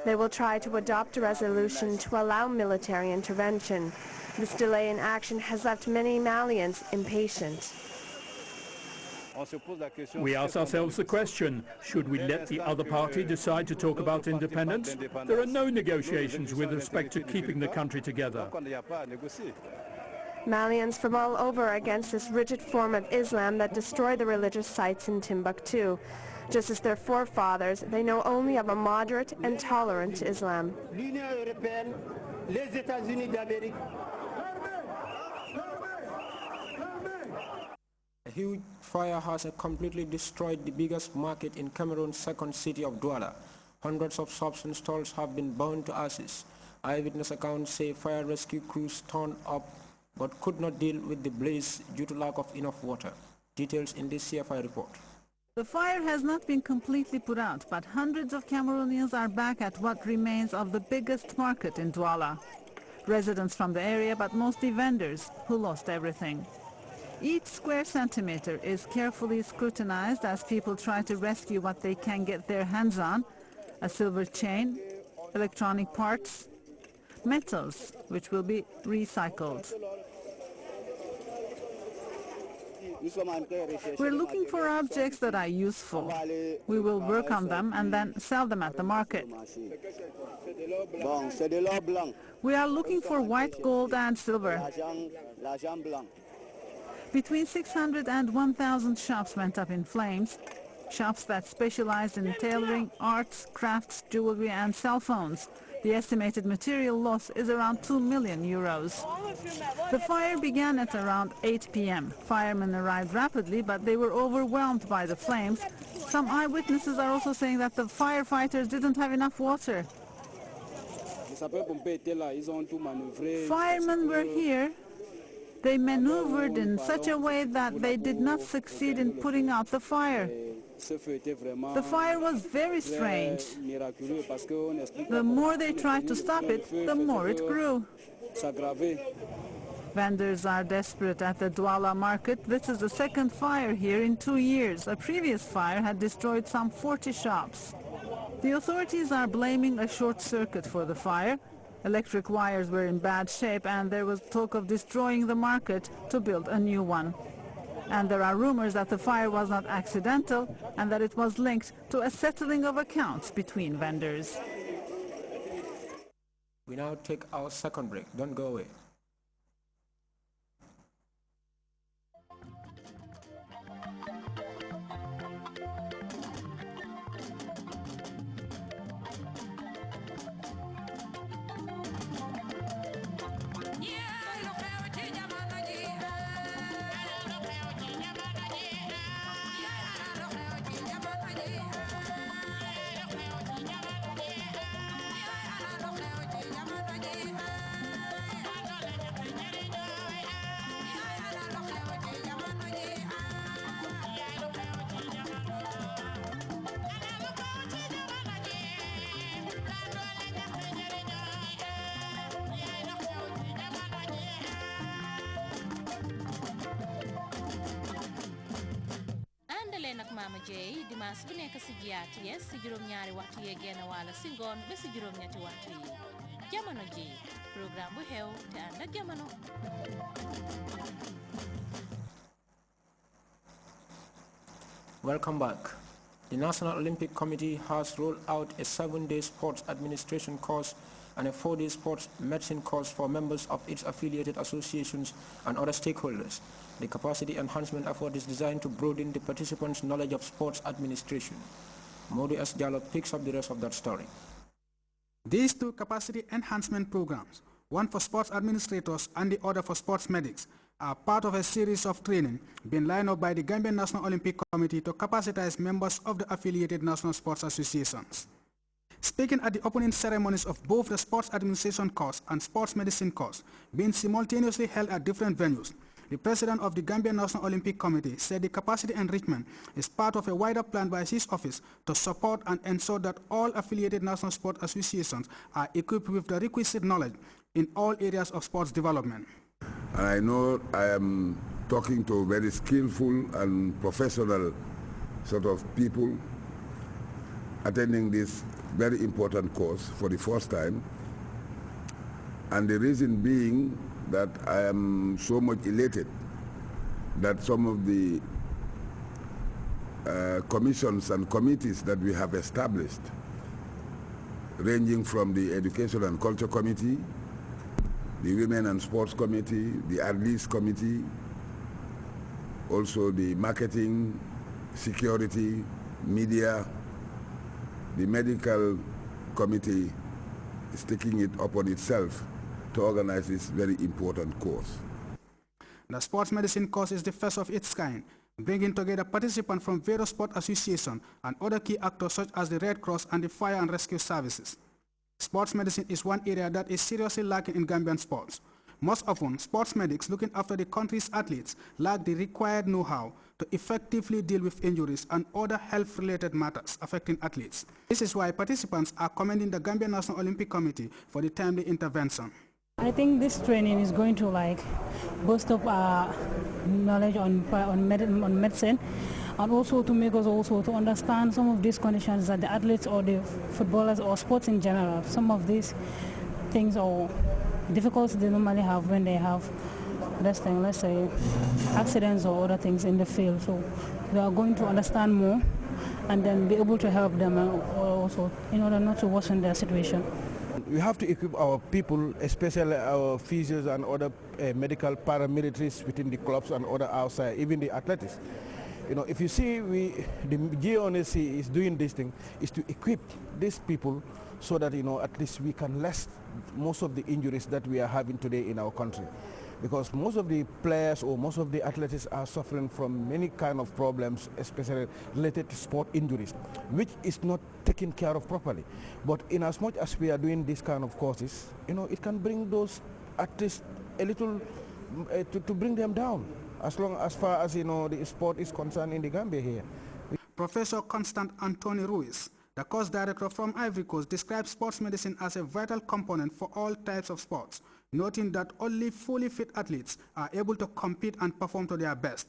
They will try to adopt a resolution to allow military intervention. This delay in action has left many Malians impatient. We ask ourselves the question, should we let the other party decide to talk about independence? There are no negotiations with respect to keeping the country together. Malians from all over are against this rigid form of Islam that destroy the religious sites in Timbuktu. Just as their forefathers, they know only of a moderate and tolerant Islam. A huge fire has completely destroyed the biggest market in Cameroon's second city of Douala. Hundreds of shops and stalls have been burned to ashes. Eyewitness accounts say fire rescue crews turned up but could not deal with the blaze due to lack of enough water. Details in this CFI report. The fire has not been completely put out, but hundreds of Cameroonians are back at what remains of the biggest market in Douala. Residents from the area, but mostly vendors who lost everything. Each square centimeter is carefully scrutinized as people try to rescue what they can get their hands on: a silver chain, electronic parts, metals which will be recycled. We're looking for objects that are useful. We will work on them and then sell them at the market. We are looking for white gold and silver. Between 600 and 1,000 shops went up in flames. Shops that specialized in tailoring, arts, crafts, jewelry and cell phones. The estimated material loss is around 2 million euros. The fire began at around 8 p.m. Firemen arrived rapidly, but they were overwhelmed by the flames. Some eyewitnesses are also saying that the firefighters didn't have enough water. Firemen were here. They maneuvered in such a way that they did not succeed in putting out the fire. The fire was very strange. The more they tried to stop it, the more it grew. Vendors are desperate at the Douala market. This is the second fire here in 2 years. A previous fire had destroyed some 40 shops. The authorities are blaming a short circuit for the fire. Electric wires were in bad shape and there was talk of destroying the market to build a new one. And there are rumors that the fire was not accidental and that it was linked to a settling of accounts between vendors. We now take our second break. Don't go away. nak Mama Jey dimanche bu nek ci GRTS ci juroom ñaari waxtu ye genn wala ci ngoon be ci juroom ñetti waxtu yi jamono ji programme bu xew te and ak jamono. Welcome back. The National Olympic Committee has rolled out a 7-day sports administration course and a 4-day sports medicine course for members of its affiliated associations and other stakeholders. The capacity enhancement effort is designed to broaden the participants' knowledge of sports administration. Modi S. Diallo picks up the rest of that story. These two capacity enhancement programs, one for sports administrators and the other for sports medics, are part of a series of training being lined up by the Gambian National Olympic Committee to capacitize members of the affiliated national sports associations. Speaking at the opening ceremonies of both the sports administration course and sports medicine course, being simultaneously held at different venues, the president of the Gambian National Olympic Committee said the capacity enrichment is part of a wider plan by his office to support and ensure that all affiliated national sports associations are equipped with the requisite knowledge in all areas of sports development. And I know I am talking to very skillful and professional sort of people attending this very important cause for the first time. And the reason being that I am so much elated that some of the commissions and committees that we have established, ranging from the Education and Culture Committee, the Women and Sports Committee, the Athletes Committee, also the Marketing, Security, Media, the Medical Committee is taking it upon itself to organize this very important course. The sports medicine course is the first of its kind, bringing together participants from various sport associations and other key actors such as the Red Cross and the Fire and Rescue Services. Sports medicine is one area that is seriously lacking in Gambian sports. Most often, sports medics looking after the country's athletes lack the required know-how to effectively deal with injuries and other health-related matters affecting athletes. This is why participants are commending the Gambian National Olympic Committee for the timely intervention. I think this training is going to boost up our knowledge on medicine, and also to make us also to understand some of these conditions that the athletes or the footballers or sports in general, some of these things or difficulties they normally have when they have, let's say, accidents or other things in the field. So we are going to understand more and then be able to help them also in order not to worsen their situation. We have to equip our people, especially our physios and other medical paramilitaries within the clubs and other outside, even the athletics. You know, if you see the GONSC is doing this thing, is to equip these people so that, at least we can lessen most of the injuries that we are having today in our country. Because most of the players or most of the athletes are suffering from many kind of problems, especially related to sport injuries, which is not taken care of properly. But in as much as we are doing this kind of courses, it can bring those athletes a little, to bring them down, as far as, the sport is concerned in the Gambia here. Professor Constant Anthony Ruiz, the course director from Ivory Coast, describes sports medicine as a vital component for all types of sports, noting that only fully fit athletes are able to compete and perform to their best.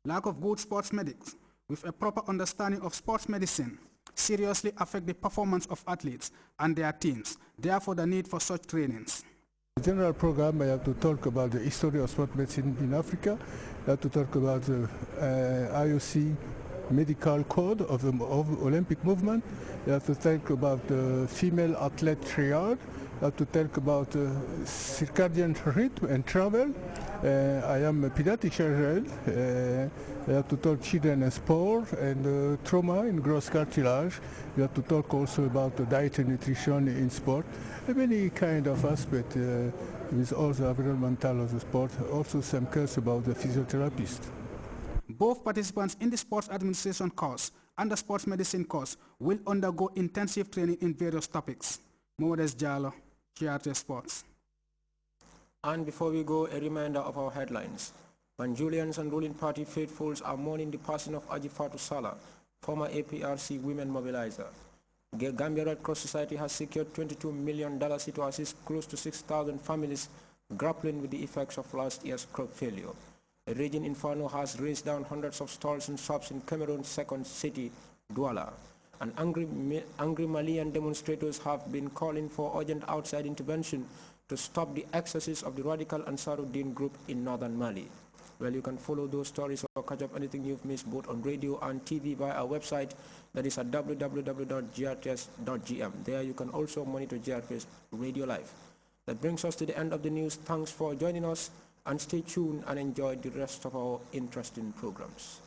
Lack of good sports medics with a proper understanding of sports medicine seriously affect the performance of athletes and their teams, therefore the need for such trainings. The general program, I have to talk about the history of sport medicine in Africa. I have to talk about the IOC medical code of the Olympic movement. You have to talk about the female athlete triad. You have to talk about circadian rhythm and travel. I am a pediatric surgeon. You have to talk children and sport and trauma in gross cartilage. You have to talk also about the diet and nutrition in sport. Many kind of aspect with all the environmental of the sport. Also some curse about the physiotherapist. Both participants in the sports administration course and the sports medicine course will undergo intensive training in various topics. Modes Jalo, Grts Sports. And before we go, a reminder of our headlines. Banjulians and ruling party faithfuls are mourning the passing of Ajifatu Salah, former APRC women mobilizer. Gambia Red Cross Society has secured $22 million to assist close to 6,000 families grappling with the effects of last year's crop failure. A raging inferno has razed down hundreds of stalls and shops in Cameroon's second city, Douala. And angry Malian demonstrators have been calling for urgent outside intervention to stop the excesses of the radical Ansaruddin group in northern Mali. Well, you can follow those stories or catch up anything you've missed both on radio and TV via our website, that is at www.grts.gm. There you can also monitor GRTS Radio Live. That brings us to the end of the news. Thanks for joining us, and stay tuned and enjoy the rest of our interesting programs.